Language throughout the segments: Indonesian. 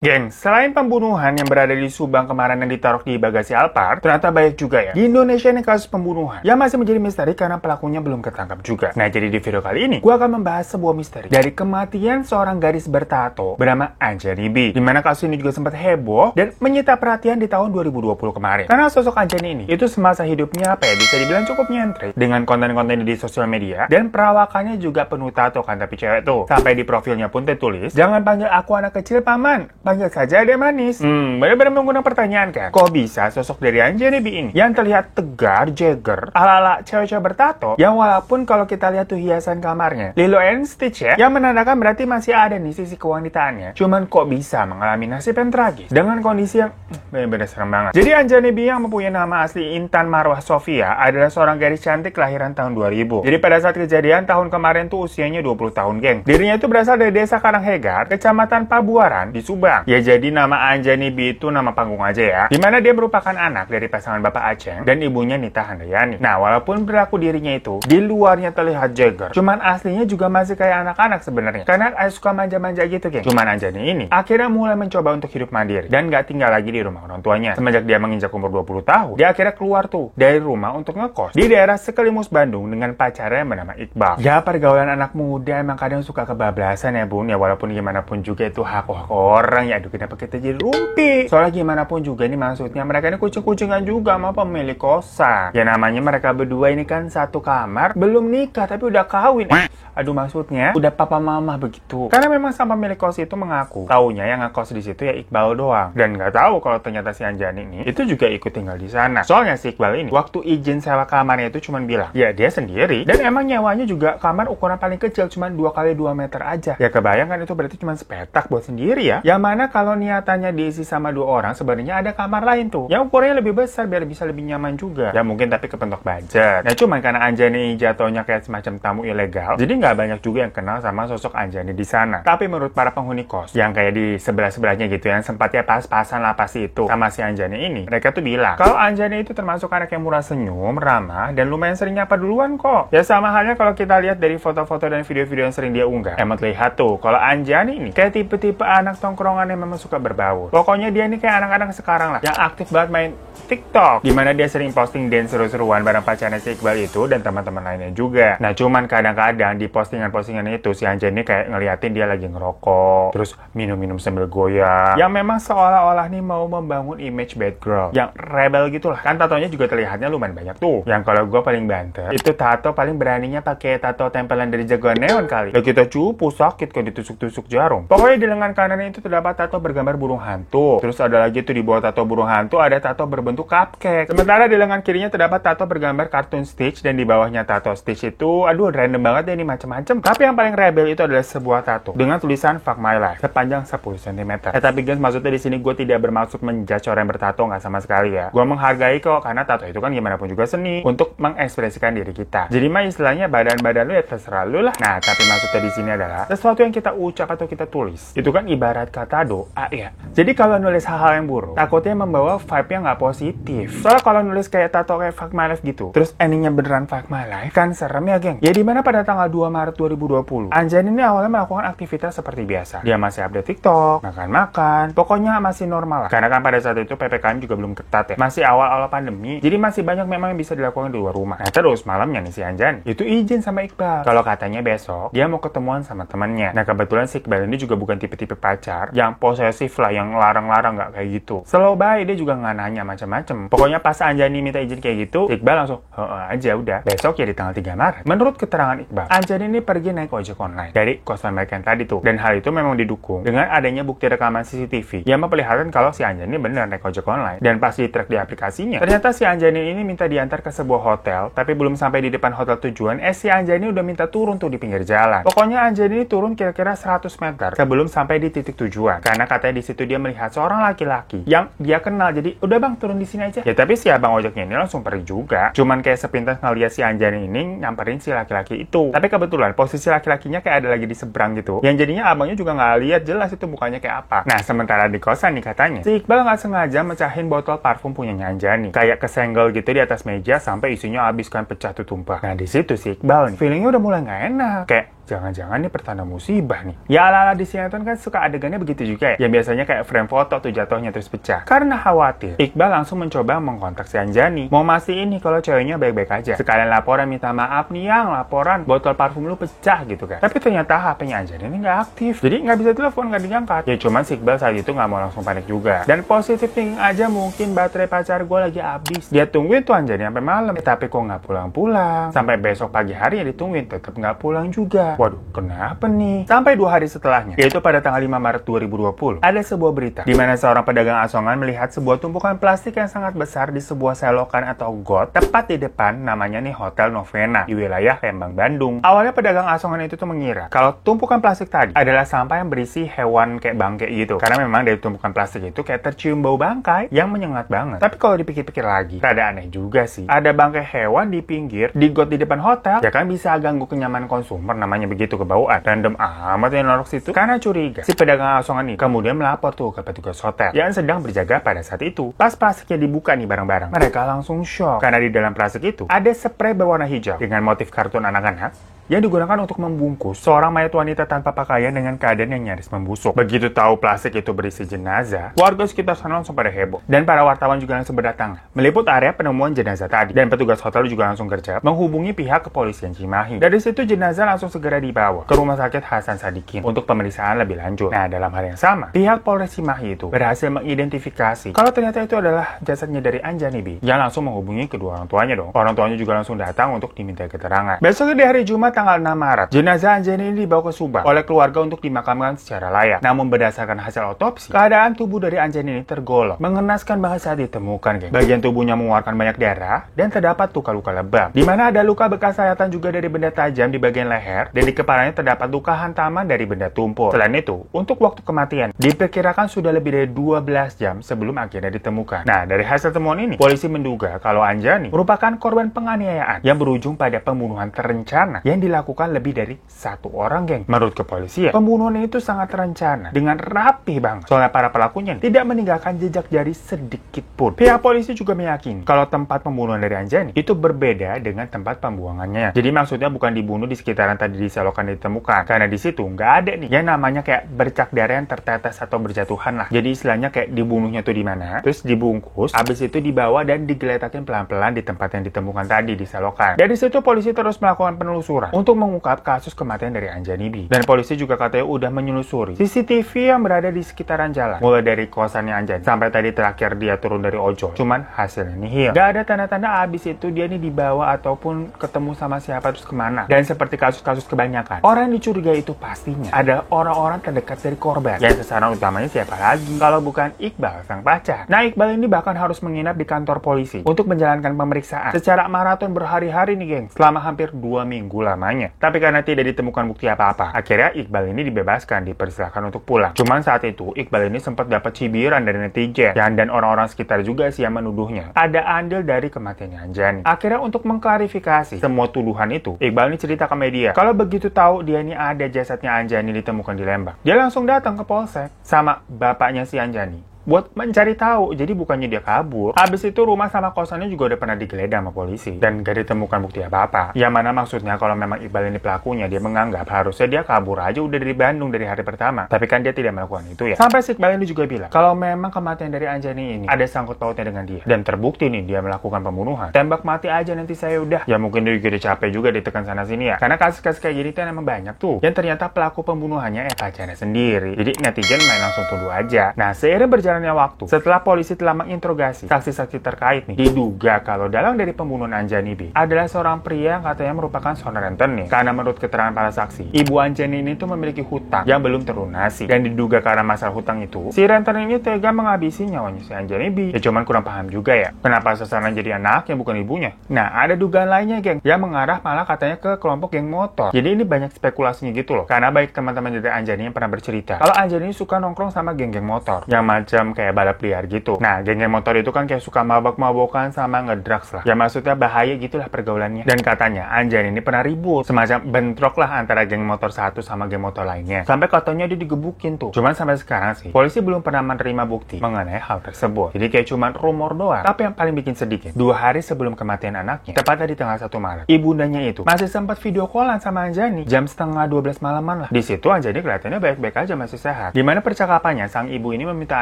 Geng, selain pembunuhan yang berada di Subang kemarin yang ditaruh di bagasi Alphard, ternyata banyak juga ya di Indonesia ini kasus pembunuhan yang masih menjadi misteri karena pelakunya belum ketangkap juga. Nah, jadi di video kali ini, gue akan membahas sebuah misteri dari kematian seorang gadis bertato bernama Anjani B. Dimana kasus ini juga sempat heboh dan menyita perhatian di tahun 2020 kemarin. Karena sosok Anjani ini, itu semasa hidupnya apa ya, bisa dibilang cukup nyentrik dengan konten-konten di sosial media dan perawakannya juga penuh tato kan, tapi cewek tuh. Sampai di profilnya pun tertulis, "Jangan panggil aku anak kecil paman, panggil saja adek manis." Benar-benar mengundang pertanyaan kan? Kok bisa sosok dari Anjani B ini yang terlihat tegar, jagger, ala-ala cewek-cewek bertato, yang walaupun kalau kita lihat tuh hiasan kamarnya Lilo and Stitch ya, yang menandakan berarti masih ada nih sisi kewanitaannya. Cuman kok bisa mengalami nasib yang tragis dengan kondisi yang benar-benar serem banget. Jadi Anjani B yang mempunyai nama asli Intan Marwah Sofia adalah seorang gadis cantik kelahiran tahun 2000. Jadi pada saat kejadian tahun kemarin tuh usianya 20 tahun, geng. Dirinya itu berasal dari desa Karanghegar, kecamatan Pabuaran di Subang. Ya, jadi nama Anjani B itu nama panggung aja ya. Dimana dia merupakan anak dari pasangan Bapak Aceng dan ibunya Nita Handayani. Nah, walaupun perilaku dirinya itu di luarnya terlihat jagger, cuman aslinya juga masih kayak anak-anak sebenarnya. Karena suka manja-manja gitu, geng. Cuman Anjani ini akhirnya mulai mencoba untuk hidup mandiri dan gak tinggal lagi di rumah orang tuanya. Semenjak dia menginjak umur 20 tahun, dia akhirnya keluar tuh dari rumah untuk ngekos di daerah Sekelimus Bandung dengan pacarnya yang bernama Iqbal. Ya, pergaulan anak muda emang kadang suka kebablasan ya, Bun. Ya, walaupun gimana pun juga itu hak orang ya. Aduh, kenapa kita jadi rumpi? Soalnya gimana pun juga ini maksudnya mereka ini kucing-kucingan juga sama pemilik kosan. Ya, namanya mereka berdua ini kan satu kamar, belum nikah tapi udah kawin. Aduh, maksudnya udah papa mama begitu. Karena memang sang pemilik kos itu mengaku taunya yang ngekos di situ ya Iqbal doang, dan nggak tahu kalau ternyata si Anjani ini itu juga ikut tinggal di sana. Soalnya si Iqbal ini waktu izin sewa kamarnya itu cuman bilang ya dia sendiri, dan emang nyewanya juga kamar ukuran paling kecil cuman 2x2 meter aja. Ya kebayang kan, itu berarti cuman sepetak buat sendiri ya. Yang mana kalau niatannya diisi sama 2 orang, sebenarnya ada kamar lain tuh yang ukurannya lebih besar biar bisa lebih nyaman juga. Ya mungkin tapi kepentok budget. Nah, cuman karena Anjani jatuhnya kayak semacam tamu ilegal, jadi nggak banyak juga yang kenal sama sosok Anjani di sana. Tapi menurut para penghuni kos yang kayak di sebelah-sebelahnya gitu, yang sempatnya pas-pasan lah pasti itu sama si Anjani ini, mereka tuh bilang kalau Anjani itu termasuk anak yang murah senyum, ramah, dan lumayan sering nyapa duluan kok. Ya sama halnya kalau kita lihat dari foto-foto dan video-video yang sering dia unggah. Emang terlihat tuh kalau Anjani ini kayak tipe-tipe anak tongkrongan yang memang suka berbaur. Pokoknya dia ini kayak anak-anak sekarang lah yang aktif banget main TikTok, dimana dia sering posting dance seru-seruan bareng pacarnya si Iqbal itu dan teman-teman lainnya juga. Nah, cuman kadang-kadang di postingan itu si Anjani kayak ngeliatin dia lagi ngerokok, terus minum-minum sambil goyang, yang memang seolah-olah nih mau membangun image bad girl yang rebel gitulah. Kan tatonya juga terlihatnya lumayan banyak tuh. Yang kalau gue paling banter itu tato paling beraninya pakai tato tempelan dari jagoan neon kali. Lah kita cupu sakit kan ditusuk-tusuk jarum. Pokoknya di lengan kanan itu terdapat tato bergambar burung hantu. Terus ada lagi tuh di bawah tato burung hantu ada tato berbentuk cupcake. Sementara di lengan kirinya terdapat tato bergambar kartun Stitch, dan di bawahnya tato Stitch itu aduh random banget deh ini, macem-macem. Tapi yang paling rebel itu adalah sebuah tato dengan tulisan Fuck My Life sepanjang 10 cm. Tapi guys, maksudnya di sini gue tidak bermaksud menjudge orang yang bertato, nggak sama sekali ya. Gue menghargai kok, karena tato itu kan gimana pun juga seni untuk mengekspresikan diri kita. Jadi mah istilahnya badan-badan lu ya terserah lu lah. Nah, tapi maksudnya di sini adalah sesuatu yang kita ucap atau kita tulis itu kan ibarat kata doa ya. Jadi kalau nulis hal-hal yang buruk, takutnya membawa vibe yang nggak positif. Soalnya kalau nulis kayak tato kayak Fuck My Life gitu, terus endingnya beneran Fuck My Life, kan serem ya, geng. Ya dimana pada tanggal 2 Maret 2020, Anjani ini awalnya melakukan aktivitas seperti biasa. Dia masih update TikTok, makan-makan, pokoknya masih normal lah. Karena kan pada saat itu PPKM juga belum ketat ya. Masih awal-awal pandemi, jadi masih banyak memang yang bisa dilakukan di luar rumah. Nah, terus malamnya nih si Anjani itu izin sama Iqbal kalau katanya besok dia mau ketemuan sama temannya. Nah, kebetulan si Iqbal ini juga bukan tipe-tipe pacar yang posesif lah, yang larang-larang, nggak kayak gitu. Slow baik, dia juga nggak nanya macam-macam. Pokoknya pas Anjani minta izin kayak gitu, Iqbal langsung aja udah. Besok ya di tanggal 3 Maret. Menurut keterangan Iqbal, Anjani ini pergi naik ojek online dari kosan mereka yang tadi tuh. Dan hal itu memang didukung dengan adanya bukti rekaman CCTV yang memperlihatkan kalau si Anjani benar naik ojek online. Dan pas di-track di aplikasinya, ternyata si Anjani ini minta diantar ke sebuah hotel, tapi belum sampai di depan hotel tujuan, si Anjani udah minta turun tuh di pinggir jalan. Pokoknya Anjani ini turun kira-kira 100 meter sebelum sampai di titik tujuan. Karena katanya di situ dia melihat seorang laki-laki yang dia kenal. Jadi, udah bang, turun di sini aja. Ya tapi si abang ojeknya ini langsung pergi juga. Cuman kayak sepintas ngeliat si Anjani ini nyamperin si laki-laki itu. Tapi kebetulan posisi laki-lakinya kayak ada lagi di seberang gitu. Yang jadinya abangnya juga nggak lihat jelas itu mukanya kayak apa. Nah, sementara di kosan nih katanya, si Iqbal nggak sengaja mecahin botol parfum punyanya Anjani. Kayak kesenggol gitu di atas meja sampai isinya habis kan, pecah tuh tumpah. Nah, di situ si Iqbal nih feelingnya udah mulai nggak enak. Kayak jangan-jangan ini pertanda musibah nih. Ya ala-ala di sinetron kan suka adegannya begitu juga ya. Yang biasanya kayak frame foto tuh jatuhnya terus pecah. Karena khawatir, Iqbal langsung mencoba mengkontak si Anjani. Mau mastiin nih kalau ceweknya baik-baik aja. Sekalian laporan minta maaf nih yang laporan botol parfum lu pecah gitu kan. Tapi ternyata HP-nya Anjani ini nggak aktif. Jadi nggak bisa telepon, nggak diangkat. Ya cuman si Iqbal saat itu nggak mau langsung panik juga. Dan positif thinking aja mungkin baterai pacar gue lagi habis. Dia tungguin tuh Anjani sampai malam. Tapi kok nggak pulang-pulang. Sampai besok pagi hari ya ditungguin tetap nggak pulang juga. Waduh, kenapa nih? Sampai 2 hari setelahnya, yaitu pada tanggal 5 Maret 2020, ada sebuah berita di mana seorang pedagang asongan melihat sebuah tumpukan plastik yang sangat besar di sebuah selokan atau got tepat di depan namanya nih Hotel Novena di wilayah Lembang, Bandung. Awalnya pedagang asongan itu tuh mengira kalau tumpukan plastik tadi adalah sampah yang berisi hewan kayak bangkai gitu. Karena memang dari tumpukan plastik itu kayak tercium bau bangkai yang menyengat banget. Tapi kalau dipikir-pikir lagi, rada aneh juga sih. Ada bangkai hewan di pinggir, di got di depan hotel, ya kan bisa ganggu kenyamanan konsumer namanya begitu kebauan. Random amat yang norok situ. Karena curiga, si pedagang asongan ini kemudian melapor tuh ke petugas hotel yang sedang berjaga pada saat itu. Pas plastiknya dibuka nih barang-barang, mereka langsung shock karena di dalam plastik itu ada spray berwarna hijau dengan motif kartun anak-anak yang digunakan untuk membungkus seorang mayat wanita tanpa pakaian dengan keadaan yang nyaris membusuk. Begitu tahu plastik itu berisi jenazah, warga sekitar sana langsung pada heboh. Dan para wartawan juga langsung berdatangan meliput area penemuan jenazah tadi. Dan petugas hotel juga langsung kerja menghubungi pihak kepolisian Cimahi. Dari situ jenazah langsung segera dibawa ke Rumah Sakit Hasan Sadikin untuk pemeriksaan lebih lanjut. Nah, dalam hal yang sama, pihak Polres Cimahi itu berhasil mengidentifikasi kalau ternyata itu adalah jasadnya dari Anjani B. Yang langsung menghubungi kedua orang tuanya dong. Orang tuanya juga langsung datang untuk diminta keterangan. Besok di hari Jumat tanggal 6 Maret, jenazah Anjani ini dibawa ke Subang oleh keluarga untuk dimakamkan secara layak. Namun berdasarkan hasil otopsi, keadaan tubuh dari Anjani ini tergolong mengenaskan banget saat ditemukan, geng. Bagian tubuhnya mengeluarkan banyak darah dan terdapat luka-luka lebam, di mana ada luka bekas sayatan juga dari benda tajam di bagian leher dan di kepalanya terdapat luka hantaman dari benda tumpul. Selain itu, untuk waktu kematian diperkirakan sudah lebih dari 12 jam sebelum akhirnya ditemukan. Nah, dari hasil temuan ini, polisi menduga kalau Anjani merupakan korban penganiayaan yang berujung pada pembunuhan terencana yang dilakukan lebih dari 1 orang, geng. Menurut kepolisian, pembunuhan itu sangat terencana dengan rapi banget. Soalnya para pelakunya tidak meninggalkan jejak jari sedikit pun. Pihak polisi juga meyakini kalau tempat pembunuhan dari Anjani itu berbeda dengan tempat pembuangannya. Jadi maksudnya bukan dibunuh di sekitaran tadi di selokan ditemukan. Karena di situ nggak ada nih yang namanya kayak bercak darah yang tertetes atau berjatuhan lah. Jadi istilahnya kayak dibunuhnya tuh di mana, terus dibungkus, habis itu dibawa dan digeletakin pelan-pelan di tempat yang ditemukan tadi di selokan. Dari situ polisi terus melakukan penelusuran untuk mengungkap kasus kematian dari Anjani B. Dan polisi juga katanya udah menyelusuri CCTV yang berada di sekitaran jalan, mulai dari kosannya Anjani sampai tadi terakhir dia turun dari ojol. Cuman hasilnya nihil. Gak ada tanda-tanda abis itu dia nih dibawa ataupun ketemu sama siapa terus kemana. Dan seperti kasus-kasus kebanyakan, orang yang dicurigai itu pastinya adalah orang-orang terdekat dari korban. Yang sasaran utamanya siapa lagi kalau bukan Iqbal, sang pacar. Nah, Iqbal ini bahkan harus menginap di kantor polisi untuk menjalankan pemeriksaan secara maraton berhari-hari nih, geng, selama hampir 2 minggu lamanya. Tapi karena tidak ditemukan bukti apa-apa, akhirnya Iqbal ini dibebaskan, dipersilakan untuk pulang. Cuman saat itu, Iqbal ini sempat dapat cibiran dari netizen dan orang-orang sekitar juga sih yang menuduhnya ada andil dari kematiannya Anjani. Akhirnya untuk mengklarifikasi semua tuduhan itu, Iqbal ini cerita ke media kalau begitu tahu dia ini ada jasadnya Anjani ditemukan di Lembang, dia langsung datang ke polsek sama bapaknya si Anjani buat mencari tahu. Jadi bukannya dia kabur. Habis itu rumah sama kosannya juga udah pernah digeledah sama polisi dan gak ditemukan bukti apa-apa. Yang mana maksudnya kalau memang Iqbal ini pelakunya, dia menganggap harusnya dia kabur aja udah dari Bandung dari hari pertama. Tapi kan dia tidak melakukan itu ya. Sampai si Iqbal ini juga bilang kalau memang kematian dari Anjani ini ada sangkut pautnya dengan dia dan terbukti nih dia melakukan pembunuhan, tembak mati aja nanti saya udah. Ya mungkin dia juga udah capek juga ditekan sana sini ya. Karena kasus-kasus kayak gini kan emang banyak tuh yang ternyata pelaku pembunuhannya pacarnya sendiri. Jadi netizen main langsung tuduh aja. Nah, seiring berjalannya waktu, setelah polisi telah menginterogasi saksi-saksi terkait nih, diduga kalau dalang dari pembunuhan Anjani B adalah seorang pria yang katanya merupakan seorang rentenir. Karena menurut keterangan para saksi, ibu Anjani ini tuh memiliki hutang yang belum terlunasi dan diduga karena masalah hutang itu, si rentenir ini tega menghabisi nyawanya si Anjani B. Ya cuman kurang paham juga ya, kenapa sasaran jadi anak yang bukan ibunya. Nah, ada dugaan lainnya, geng, yang mengarah malah katanya ke kelompok geng motor. Jadi ini banyak spekulasinya gitu loh. Karena baik teman-teman dari Anjani yang pernah bercerita kalau Anjani suka nongkrong sama geng-geng motor yang macam semacam kayak balap liar gitu. Nah, geng-geng motor itu kan kayak suka mabok-mabokan sama ngedrugs lah. Ya maksudnya bahaya gitulah pergaulannya. Dan katanya Anjani ini pernah ribut, semacam bentrok lah antara geng motor satu sama geng motor lainnya. Sampai katanya dia digebukin tuh. Cuman sampai sekarang sih, polisi belum pernah menerima bukti mengenai hal tersebut. Jadi kayak cuman rumor doang. Tapi yang paling bikin sedih, 2 hari sebelum kematian anaknya, tepatnya di tanggal 1 Maret, ibundanya itu masih sempat video callan sama Anjani jam setengah 12 malaman lah. Di situ Anjani kelihatannya baik-baik aja, masih sehat. Dimana percakapannya sang ibu ini meminta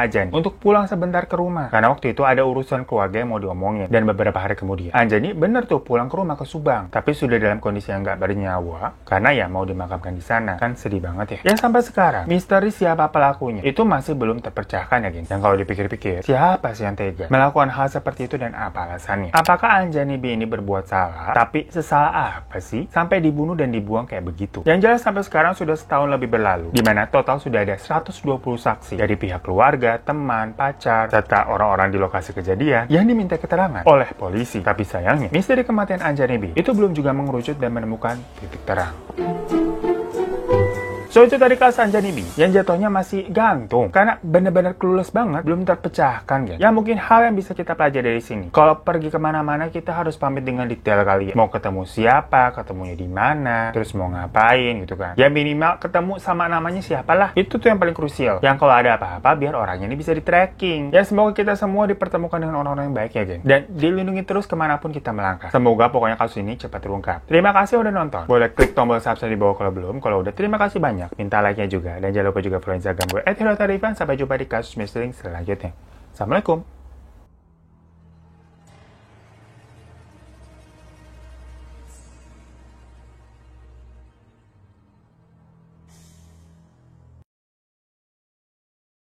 Anjani untuk pulang sebentar ke rumah karena waktu itu ada urusan keluarga yang mau diomongin. Dan beberapa hari kemudian Anjani bener tuh pulang ke rumah ke Subang, tapi sudah dalam kondisi yang nggak bernyawa karena ya mau dimakamkan di sana. Kan sedih banget ya. Yang sampai sekarang misteri siapa pelakunya itu masih belum terpecahkan ya geng. Yang kalau dipikir-pikir, siapa sih yang tega melakukan hal seperti itu dan apa alasannya? Apakah Anjani B ini berbuat salah? Tapi sesalah apa sih sampai dibunuh dan dibuang kayak begitu? Yang jelas sampai sekarang sudah setahun lebih berlalu, di mana total sudah ada 120 saksi dari pihak keluarga, teman, pacar, serta orang-orang di lokasi kejadian yang diminta keterangan oleh polisi. Tapi sayangnya, misteri kematian Anjani B itu belum juga mengerucut dan menemukan titik terang. So itu tadi kasus Anjani B yang jatuhnya masih gantung karena bener-bener clueless banget, belum terpecahkan ya. Mungkin hal yang bisa kita pelajari dari sini, kalau pergi kemana-mana kita harus pamit dengan detail kali ya. Mau ketemu siapa, ketemunya di mana, terus mau ngapain gitu kan. Ya minimal ketemu sama namanya siapalah. Itu tuh yang paling krusial. Yang kalau ada apa-apa biar orangnya ini bisa di tracking. Ya semoga kita semua dipertemukan dengan orang-orang yang baik ya geng. Dan dilindungi terus kemanapun kita melangkah. Semoga pokoknya kasus ini cepat terungkap. Terima kasih udah nonton. Boleh klik tombol subscribe di bawah kalau belum. Kalau udah, terima kasih banyak. Minta like-nya juga. Dan jangan lupa juga follow Instagram gue @herotarifan. Sampai jumpa di kasus misteri selanjutnya. Assalamualaikum.